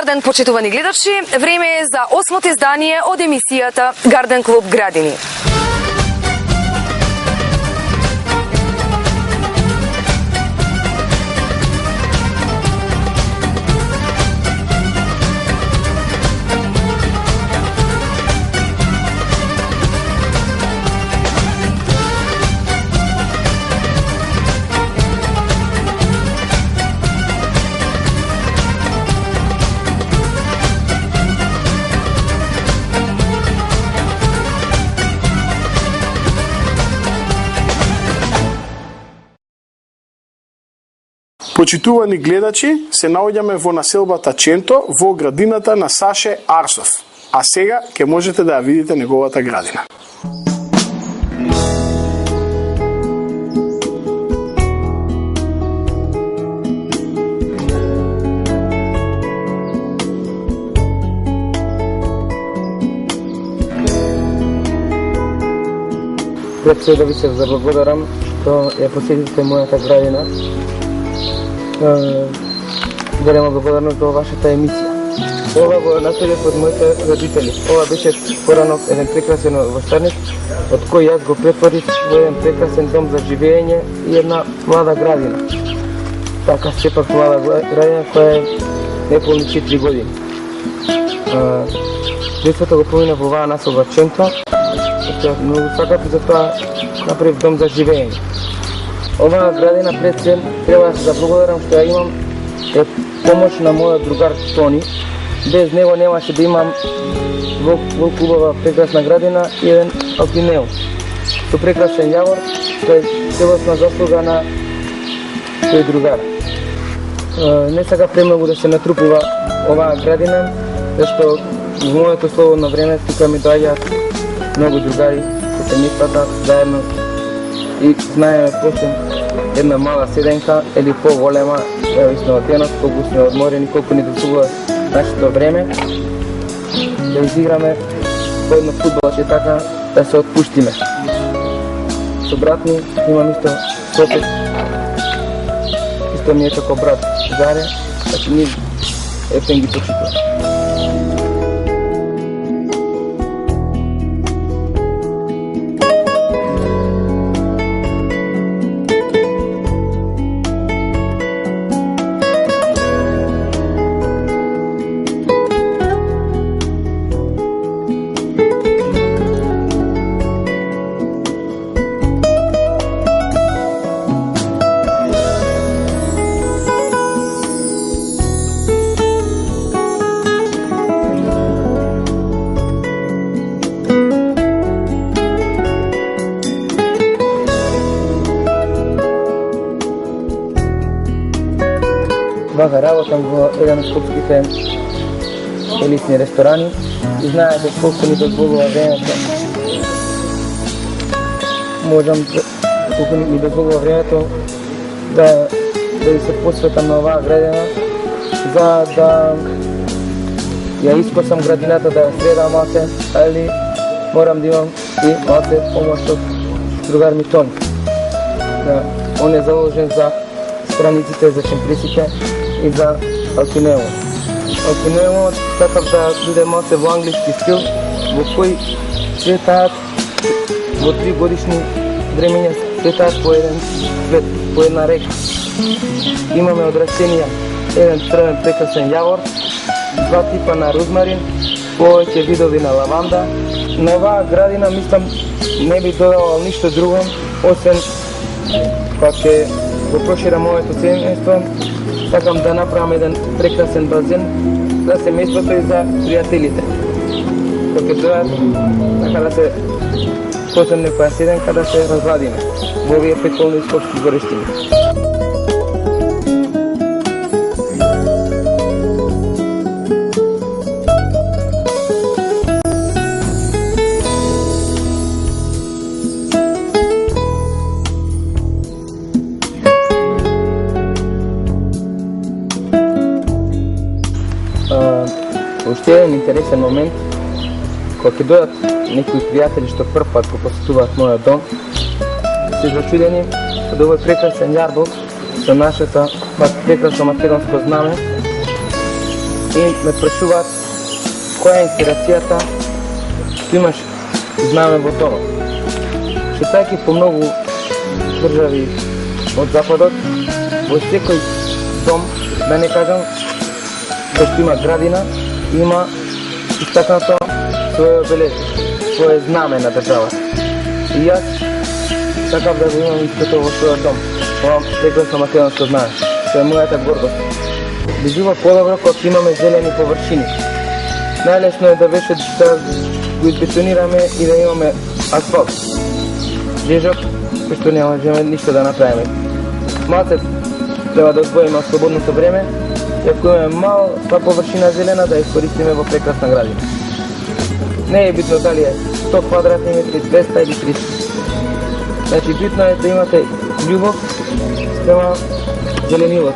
ден, почитувани гледачи. Време е за 8-то издание од емисијата Гарден клуб Градини. Почитувани гледачи, се наоѓаме во населбата Ченто, во градината на Саше Арсов. А сега ќе можете да ја видите неговата градина. Пред се да ви се заблагодарам што ја посетите мојата градина. Голема благодарност за вашата емисија. Ова го наследив од моите родители. Ова беше порано еден прекрасен овощарник, од кој јас го претворив во еден прекрасен дом за живење и една млада градина. Така сепак млада градина која е неполни 4 години. Детството го помина во оваа населба Ченто, многу сакав и затоа направив дом за живење. Оваа градина пред се треба да се заблагодарам што ја имам е помош на мојот другар Тони. Без него немаше да имам толку убава прекрасна градина и еден алпинеум. Со прекрасен јавор, што е целосна заслуга на тој другар. Не сака премногу да се натрупува оваа градина, зашто во моето слободно време тука ми доаѓаат многу другари со семејствата заедно и знаеме после една мала седенка или по-голема, зависно од денот, колку сме одморени, колку ни дозволува нашето време, да изиграме по едно фудбалче така да се отпуштиме. Со брат ми имам исто сосед, исто ми е како брат Заре, значи ние ефтен ги почитуваме. Вака работам во еден од скопските елитни ресторани и знаете колку ни дозволува времето. Колку ми дозволува времето да ви се посветам на оваа градина, за да ја искосам градината, да ја средам малце, али морам да имам и малце помош од другар ми Тони. Он е заложен за страниците, за шемприсите и за алпинеумот. Алпинеумот сакав да биде малце во англиски стил, во кој светаат во 3 годишни времења, светаат по еден свет, по една река. Имаме од растенија еден црвен прекрасен јавор, 2 типа на розмарин, повеќе видови на лаванда. На оваа градина мислам не би додавал ништо друго, освен кога ќе го проширам моето семејство, сакам да направам еден прекрасен базен за семејството и за пријателите. Кога ќе дојдат, така да се посем некоја седенка да се разладиме во овие петолни скопски гориштини. Уште еден интересен момент, кога ќе дојдат некои пријатели што прв пат го посетуваат мојот дом, се зачудени од овој прекрасен јарбок со нашето прекрасно македонско знаме, и ме прашуваат која е инспирацијата што имаш знаме во тоа. Шетајќи по многу држави од Западот, во секој дом, да не кажам, што има градина, има истакнато своје обележие, своје знаме на државата. И јас сакав да го имам истото во својот дом. Ова прекрасно македонско знаме, што е мојата гордост. Би било подобро кога имаме зелени површини. Најлесно е да беше да го избетонираме и да имаме асфалт. Лежок, што не можеме ништо да направиме. Малце треба да одвоиме слободното време и ако имаме мал па површина зелена да искористиме во прекрасна градина. Не е битно дали е 100 квадратни метри, 200 или 300. Значи битно е да имате љубов спрема зеленилот.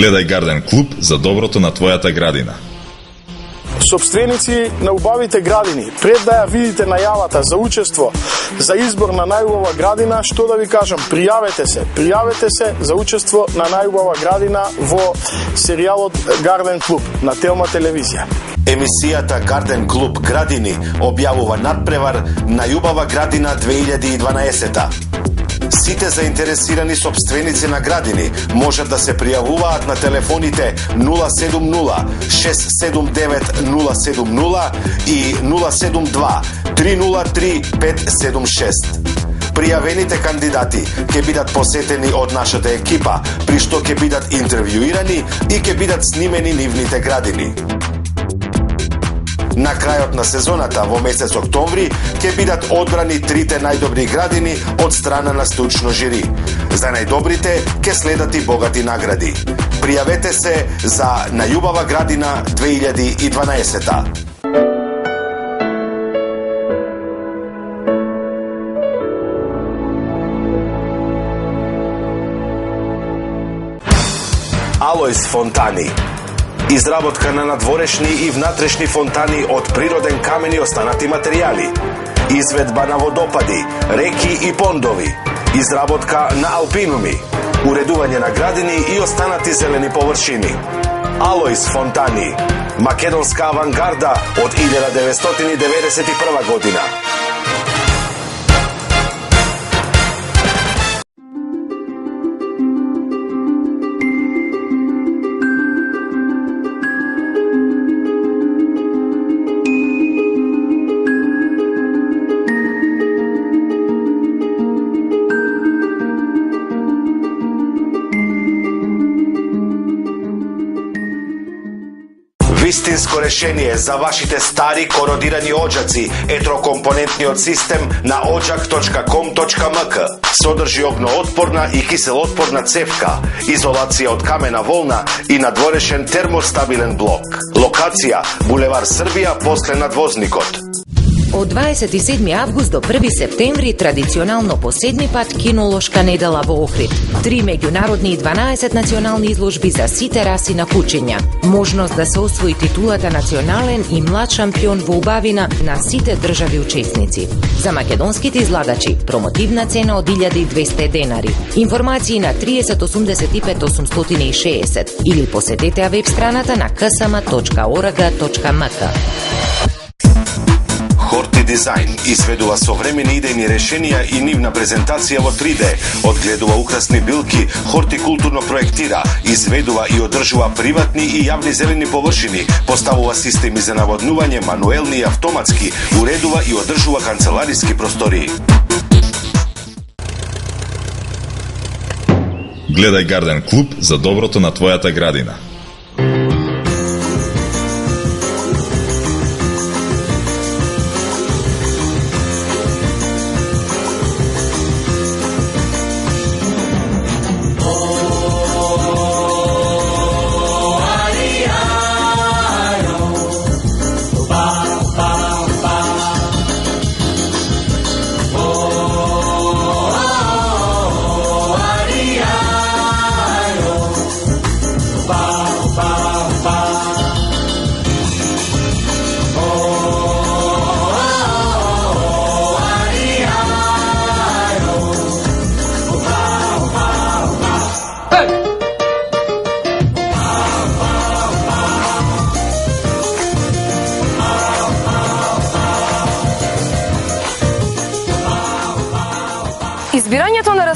Гледај Гарден клуб за доброто на твојата градина. Сопственици на убавите градини, пред да ја видите најавата за учество за избор на најубава градина, што да ви кажам, пријавете се за учество на најубава градина во серијалот Гарден клуб на Телма телевизија. Емисијата Гарден клуб градини објавува надпревар најубава градина 2012. Сите заинтересирани сопственици на градини можат да се пријавуваат на телефоните 070 679 070 и 072 303 576. Пријавените кандидати ќе бидат посетени од нашата екипа, при што ќе бидат интервјуирани и ќе бидат снимени нивните градини. На крајот на сезоната во месец октомври ќе бидат одбрани трите најдобри градини од страна на стручно жири. За најдобрите ќе следат и богати награди. Пријавете се за најубава градина 2012. Алојс фонтани. Изработка на надворешни и внатрешни фонтани од природен камен и останати материјали. Изведба на водопади, реки и пондови. Изработка на алпинуми. Уредување на градини и останати зелени површини. Алојс фонтани. Македонска авангарда од 1991 година. Вистинско решение за вашите стари кородирани оџаци е трокомпонентниот систем на ođak.com.mk. Содржи огноотпорна и киселотпорна цевка, изолација од камена волна и надворешен термостабилен блок. Локација Булевар Србија после надвозникот. Од 27 август до 1 септември традиционално по седми пат кинолошка недела во Охрид. 3 меѓународни и 12 национални изложби за сите раси на кучиња. Можност да се освои титулата национален и млад шампион во убавина на сите држави учесници. За македонските излагачи промотивна цена од 1200 денари. Информации на 30 85 860 или посетете веб страната на ksm.org.mk. Хорти Дизајн изведува современи идејни решенија и нивна презентација во 3D, одгледува украсни билки, хортикултурно проектира, изведува и одржува приватни и јавни зелени површини, поставува системи за наводнување, мануелни и автоматски, уредува и одржува канцелариски простории. Гледај Гарден клуб за доброто на твојата градина.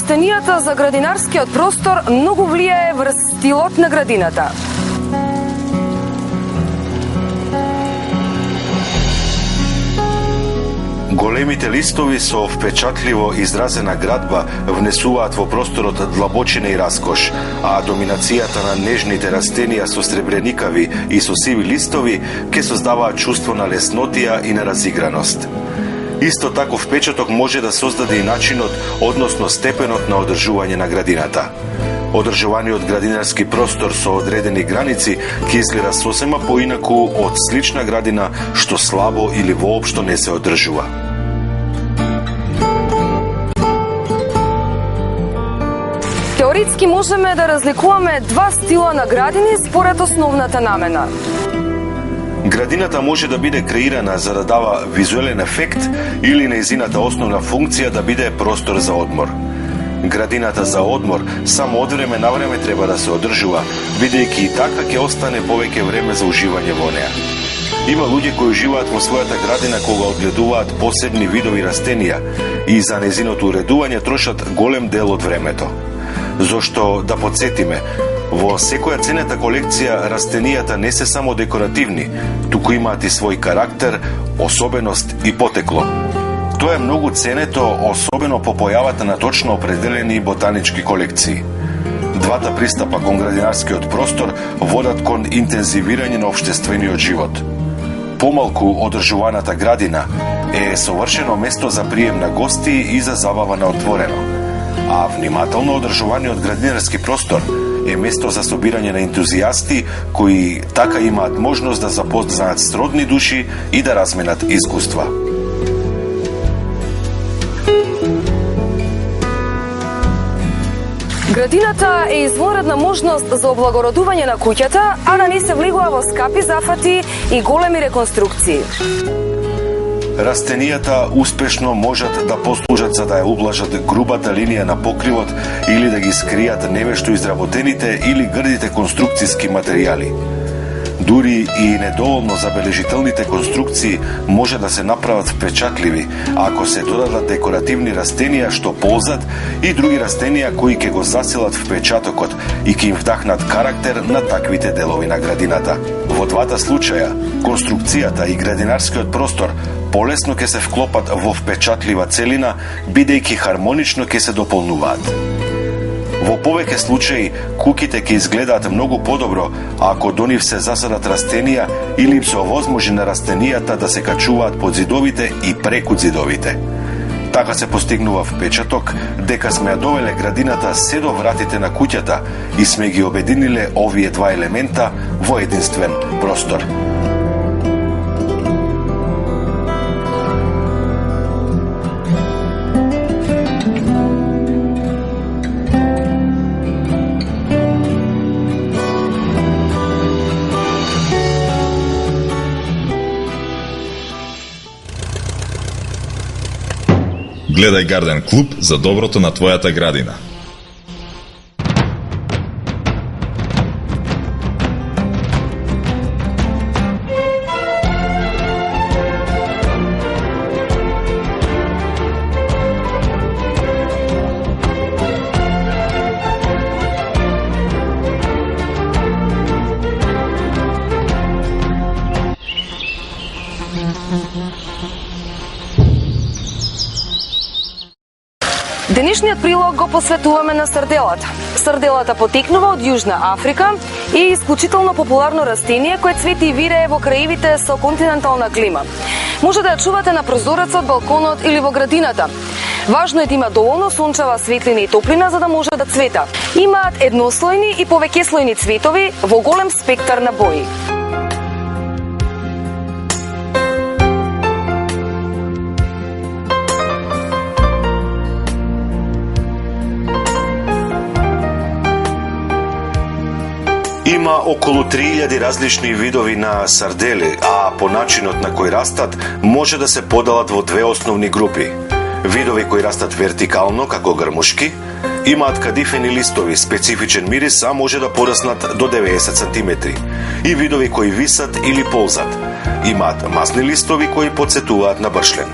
растенијата за градинарскиот простор многу влијае врз стилот на градината. Големите листови со впечатливо изразена градба внесуваат во просторот длабочина и раскош, а доминацијата на нежните растенија со сребреникави и со сиви листови ке создаваат чувство на леснотија и на разиграност. Исто таков впечаток може да создаде и начинот, односно степенот на одржување на градината. Одржуваниот градинарски простор со одредени граници ќе изгледа сосема поинаку од слична градина што слабо или воопшто не се одржува. Теоретски можеме да разликуваме два стила на градини според основната намена. Градината може да биде креирана за да дава визуелен ефект или нејзината основна функција да биде простор за одмор. Градината за одмор само од време на време треба да се одржува, бидејќи и така ќе остане повеќе време за уживање во неа. Има луѓе кои уживаат во својата градина кога одгледуваат посебни видови растенија и за нејзиното уредување трошат голем дел од времето. Зошто, да подсетиме, во секоја ценета колекција растенијата не се само декоративни, туку имаат и свој карактер, особеност и потекло. Тоа е многу ценето, особено по појавата на точно определени ботанички колекции. Двата пристапа кон градинарскиот простор водат кон интензивирање на општествениот живот. Помалку одржуваната градина е совршено место за прием на гости и за забава на отворено, а внимателно одржуваниот градинарски простор е место за собирање на ентузијасти кои така имаат можност да запознаат сродни души и да разменат искуства. Градината е извонредна можност за облагородување на куќата, а да не се влегува во скапи зафати и големи реконструкции. Растенијата успешно можат да послужат за да ја ублажат грубата линија на покривот или да ги скријат невешто изработените или грдите конструкцијски материјали. Дури и недоволно забележителните конструкции може да се направат впечатливи ако се додадат декоративни растенија што ползат и други растенија кои ќе го засилат впечатокот и ќе им вдахнат карактер на таквите делови на градината. Во двата случаја, конструкцијата и градинарскиот простор полесно ќе се вклопат во впечатлива целина, бидејќи хармонично ќе се дополнуваат. Во повеќе случаи, куќите ќе изгледаат многу подобро ако до нив се засадат растенија или им се овозможи на растенијата да се качуваат под зидовите и преку зидовите. Така се постигнува впечаток дека сме ја довеле градината се до вратите на куќата и сме ги обединиле овие два елемента во единствен простор. Гледај Гарден клуб за доброто на твојата градина. Денешниот прилог го посветуваме на срделата. Срделата потекнува од Јужна Африка и е исклучително популарно растение кое цвети и вирее во краевите со континентална клима. Може да ја чувате на прозорецот, балконот или во градината. Важно е да има доволно сончева светлина и топлина за да може да цвета. Имаат еднослојни и повеќеслојни цветови во голем спектар на бои. Има околу 3000 различни видови на сардели, а по начинот на кој растат може да се поделат во две основни групи. Видови кои растат вертикално, како грмушки, имаат кадифени листови, специфичен мирис, а може да пораснат до 90 см. И видови кои висат или ползат, имаат масни листови кои подсетуваат на бршлен.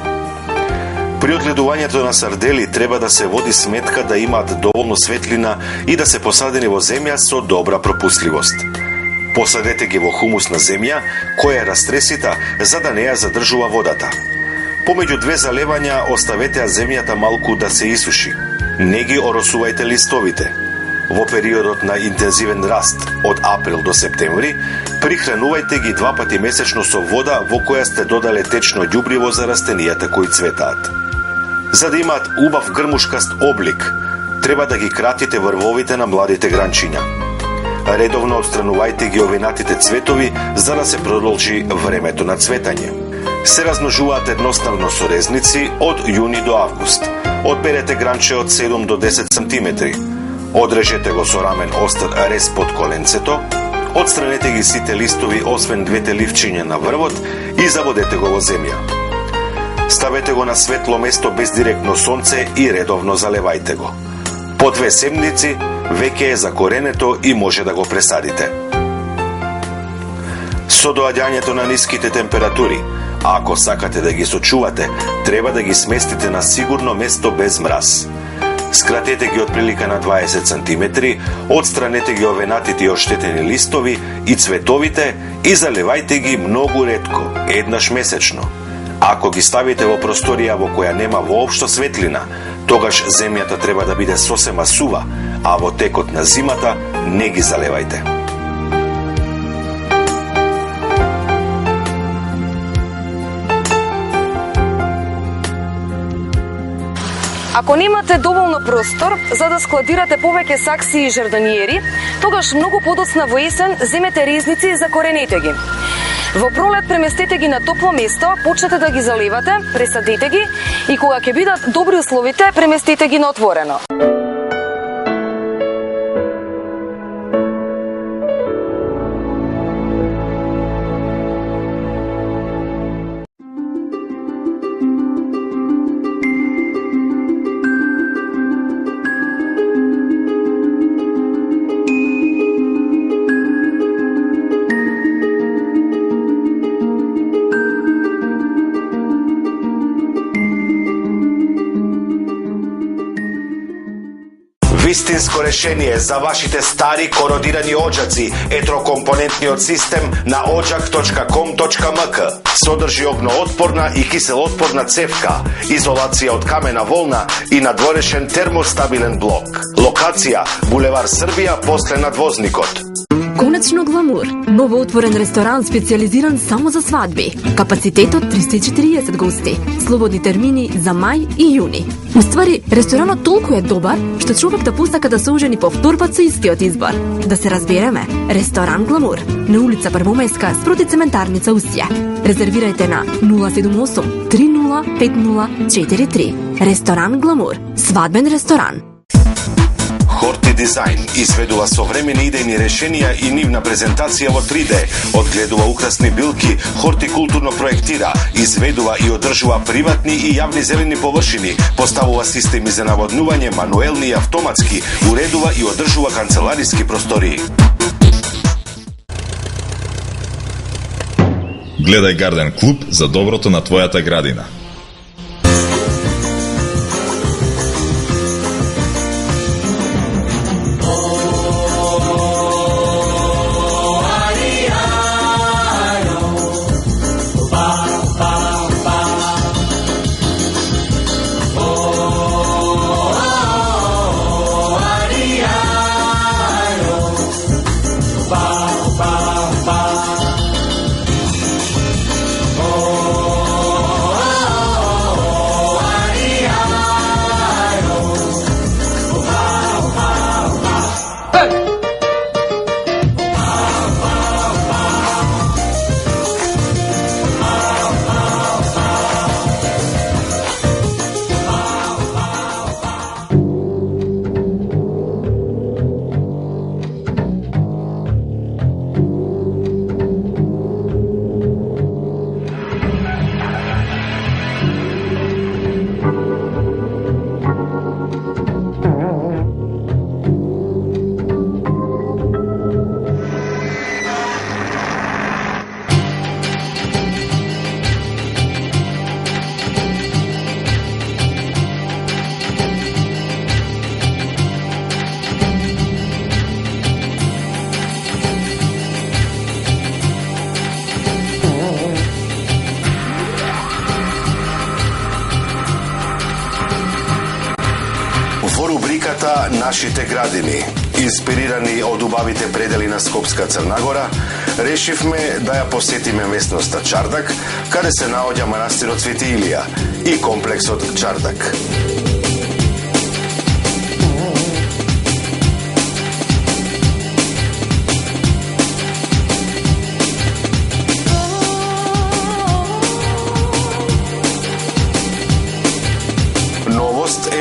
При одгледувањето на сардели треба да се води сметка да имаат доволно светлина и да се посадени во земја со добра пропустливост. Посадете ги во хумусна земја, која е растресита, за да не ја задржува водата. Помеѓу две залевања оставете ја земјата малку да се исуши. Не ги оросувајте листовите. Во периодот на интензивен раст од април до септември, прихранувајте ги 2 пати месечно со вода во која сте додале течно ѓубриво за растенијата кои цветаат. За да имаат убав грмушкаст облик, треба да ги кратите врвовите на младите гранчиња. Редовно отстранувајте ги овинатите цветови за да се продолжи времето на цветање. Се размножуваат едноставно со резници од јуни до август. Одберете гранче од 7 до 10 см. Одрежете го со рамен остар рез под коленцето, отстранете ги сите листови освен двете ливчиња на врвот и заводете го во земја. Ставете го на светло место без директно сонце и редовно заливајте го. По 2 седмици веќе е закоренето и може да го пресадите. Со доаѓањето на ниските температури, а ако сакате да ги сочувате, треба да ги сместите на сигурно место без мраз. Скратете ги отприлика на 20 см, отстранете ги овенатите и оштетени листови и цветовите и заливајте ги многу ретко, еднаш месечно. Ако ги ставите во просторија во која нема воопшто светлина, тогаш земјата треба да биде сосема сува, а во текот на зимата не ги заливајте. Ако немате доволно простор за да складирате повеќе сакси и жардониери, тогаш многу подоцна во есен земете резници и закоренете ги. Во пролет преместете ги на топло место, почнете да ги заливате, пресадете ги и кога ќе бидат добри условите, преместете ги на отворено. Вистинско решение за вашите стари кородирани оџаци е трокомпонентниот систем на ođak.com.mk. Содржи огноотпорна и киселотпорна цевка, изолација од камена волна и надворешен термостабилен блок. Локација булевар Србија после надвозникот. Конечно гламур. Ново отворен ресторан специализиран само за свадби. Капацитетот 340 гости. Слободни термини за мај и јуни. Уствари, ресторанот толку е добар, што човек да посака да се ожени повторпат со истиот избор. Да се разбереме, ресторан Гламур на улица Првомајска спроти цементарница Усија. Резервирајте на 078 30 50 43. Ресторан Гламур. Свадбен ресторан. Хорти Дизајн изведува современи идејни решенија и нивна презентација во 3D, одгледува украсни билки, хортикултурно проектира, изведува и одржува приватни и јавни зелени површини, поставува системи за наводнување, мануелни и автоматски, уредува и одржува канцелариски простории. Гледај Гарден Клуб за доброто на твојата градина. градината Нашите градини, инспирирани од убавите предели на Скопска Црнагора, решивме да ја посетиме местноста Чардак, каде се наоѓа манастирот Свети Илија и комплексот Чардак.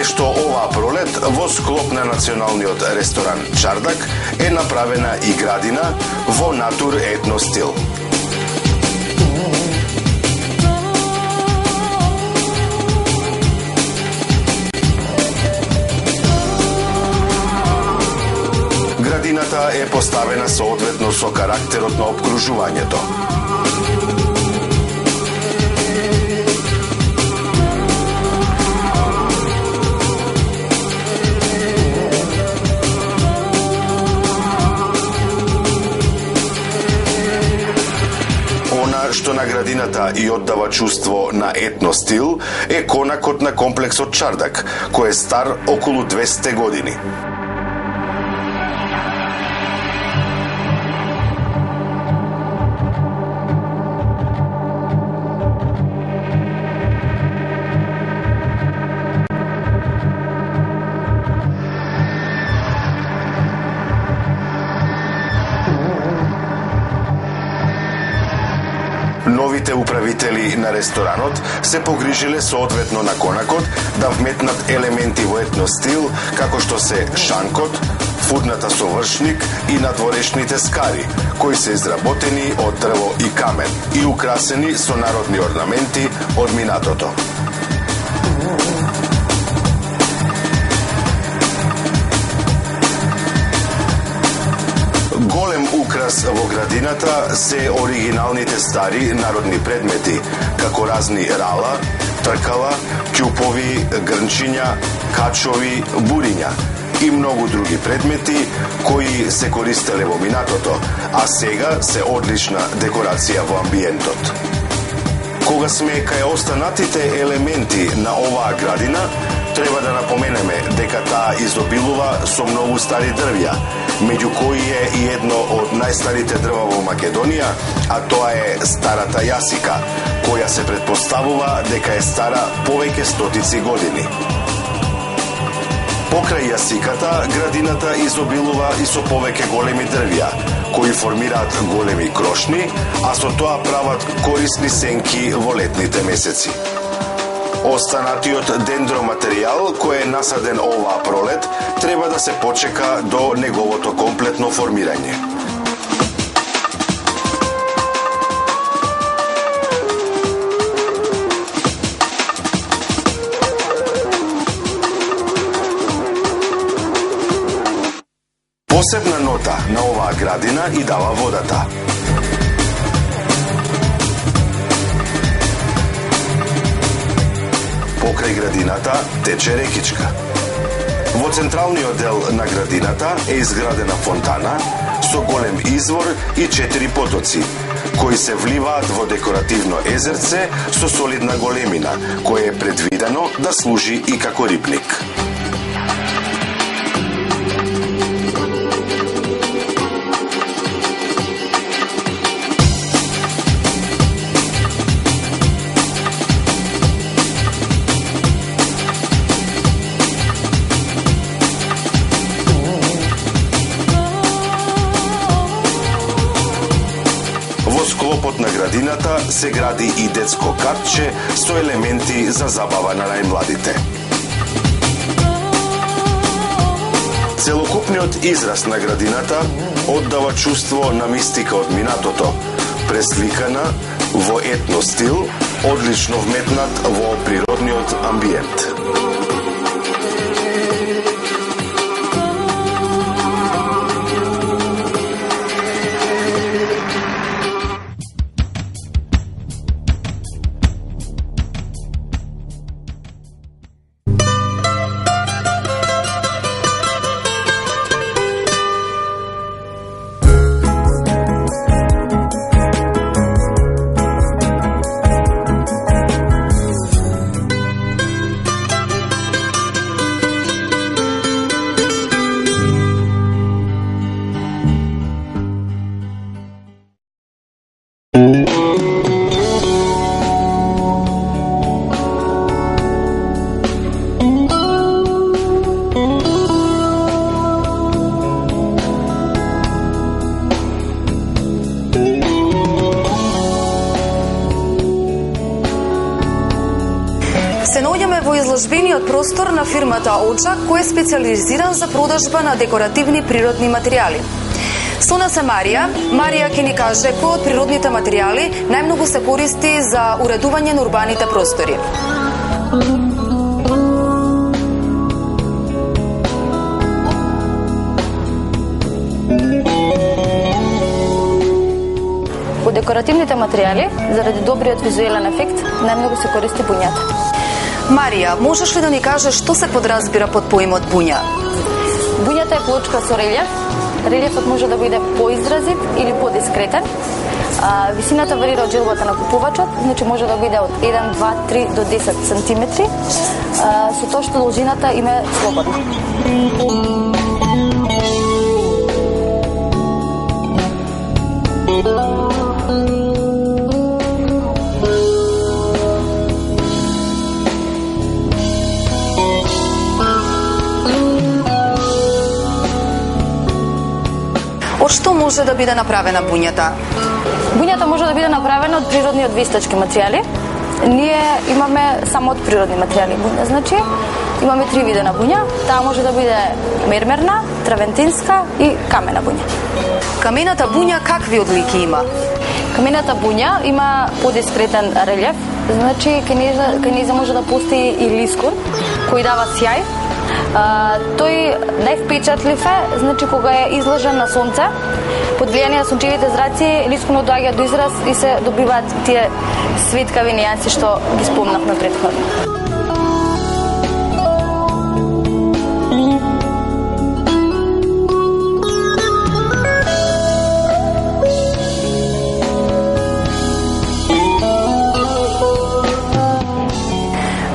Што оваа пролет во склоп на националниот ресторан Чардак е направена и градина во натур етно стил. Градината е поставена соодветно со карактерот на опкружувањето. Што на градината и оддава чувство на етно стил е конакот на комплексот Чардак, кој е стар околу 200 години. Новите управители на ресторанот се погрижиле соодветно на конакот да вметнат елементи во етно стил, како што се шанкот, фудната со вршник и надворешните скари, кои се изработени од дрво и камен и украсени со народни орнаменти од минатото. Голем украс во градината се оригиналните стари народни предмети, како разни рала, тркала, ќупови, грнчиња, качови, буриња и многу други предмети кои се користеле во минатото, а сега се одлична декорација во амбиентот. Кога сме кај останатите елементи на оваа градина, треба да напоменеме дека таа изобилува со многу стари дрвја, меѓу кои е и едно од најстарите дрва во Македонија, а тоа е старата јасика, која се претпоставува дека е стара повеќе стотици години. Покрај јасиката, градината изобилува и со повеќе големи дрвја, кои формираат големи крошни, а со тоа прават корисни сенки во летните месеци. Останатиот дендроматеријал кој е насаден оваа пролет треба да се почека до неговото комплетно формирање. Посебна нота на оваа градина и дава водата. Покрај градината тече рекичка. Во централниот дел на градината е изградена фонтана со голем извор и 4 потоци, кои се вливаат во декоративно езерце со солидна големина, кое е предвидено да служи и како рибник. На градината се гради и детско катче со елементи за забава на најмладите. Целокупниот израз на градината оддава чувство на мистика од минатото, пресликана во етно стил, одлично вметнат во природниот амбиент. изложбениот простор на фирмата Очак, кој е специализиран за продажба на декоративни природни материјали. Со нас е Марија. Марија ќе ни каже кој од природните материјали најмногу се користи за уредување на урбаните простори. Од декоративните материјали, заради добриот визуелен ефект, најмногу се користи буњата. Марија, можеш ли да ни кажеш што се подразбира под поимот буња? Буњата е плочка со релјеф. Релјефот може да биде поизразит или подискретен. Висината варира од желбата на купувачот, значи може да биде од 1, 2, 3 до 10 сантиметри, со тоа што должината им е слободна. Од што може да биде направена буњата? Буњата може да биде направена од природни од вештачки материјали. Ние имаме само од природни материјали буња, значи имаме 3 вида на буња. Таа може да биде мермерна, травентинска и камена буња. Камената буња какви одлики има? Камената буња има подискретен релјеф, значи кај неја може да постои и лискур кој дава сјај. Тој највпечатлив е, значи кога е изложен на сонце, под влијание на сончевите зраци, лискурот доаѓа до израз и се добиваат тие светкави нијанси што ги спомнавме претходно.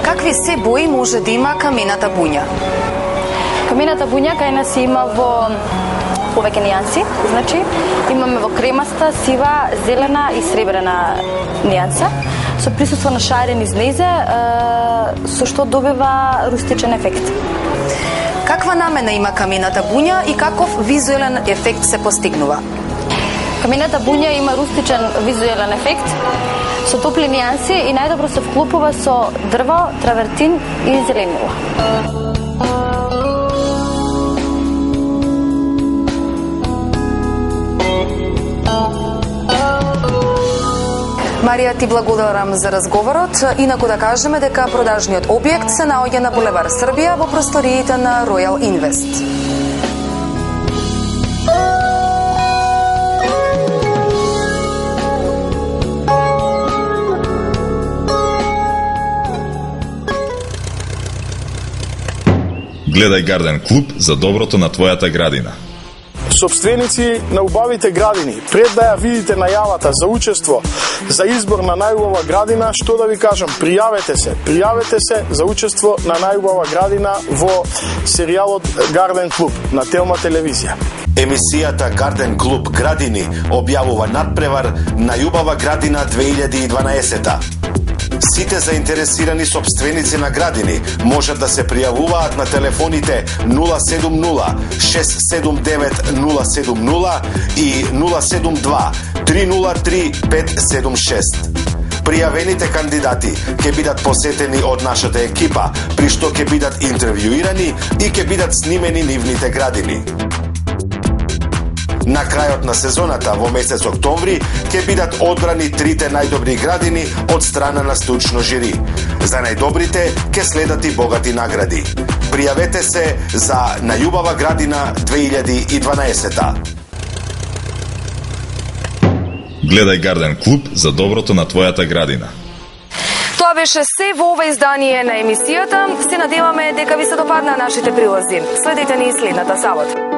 Какви се бои може да има камената буња? Камената буња кај нас има во повеќе нијанси, значи имаме во кремаста, сива, зелена и сребрена нијанса, со присуство на шарен из незе, со што добива рустичен ефект. Каква намена има камената буња и каков визуелен ефект се постигнува? Камената буња има рустичен визуелен ефект, со топли нијанси и најдобро се вклопува со дрво, травертин и зеленила. Марија, ти благодарам за разговорот. Инаку да кажеме дека продажниот објект се наоѓа на булевар Србија во просториите на Royal Invest. Гледај Гарден клуб за доброто на твојата градина. Собственици на убавите градини, пред да ја видите најавата за учество за избор на најубава градина, што да ви кажам, пријавете се за учество на најубава градина во серијалот Гарден клуб на Телма телевизија. Емисијата Гарден клуб Градини објавува надпревар најубава градина 2012. Сите заинтересирани собственици на градини можат да се пријавуваат на телефоните 070-679-070 и 072-303-576. Пријавените кандидати ќе бидат посетени од нашата екипа, при што ќе бидат интервјуирани и ќе бидат снимени нивните градини. На крајот на сезоната, во месец октомври, ќе бидат одбрани 3 најдобри градини од страна на стручно жири. За најдобрите ќе следат и богати награди. Пријавете се за најубава градина 2012. Гледај Гарден клуб за доброто на твојата градина. Тоа беше се во ова издание на емисијата. Се надеваме дека ви се допадна нашите прилози. Следете ни следната сабота.